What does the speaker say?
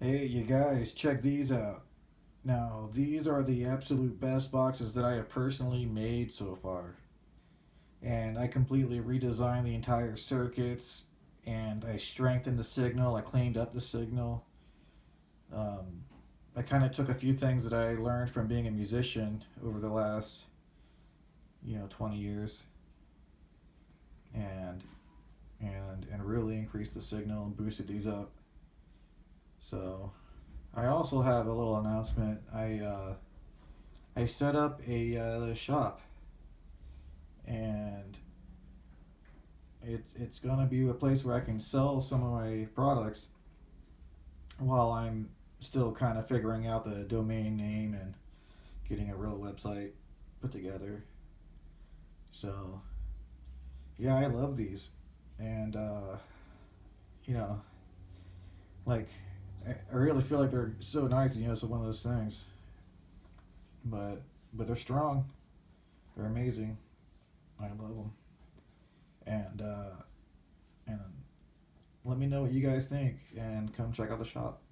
Hey, you guys, check these out. Now, these are the absolute best boxes that I have personally made so far. And I completely redesigned the entire circuits, and I strengthened the signal, I cleaned up the signal. Um, I kind of took a few things that I learned from being a musician over the last, 20 years, and and really increased the signal and boosted these up. So, I also have a little announcement. I set up a shop, and it's gonna be a place where I can sell some of my products while I'm still kind of figuring out the domain name and getting a real website put together. So yeah, I love these, and you know, like I really feel like they're so nice. It's one of those things, but they're strong. They're amazing. I love them, and let me know what you guys think, and come check out the shop.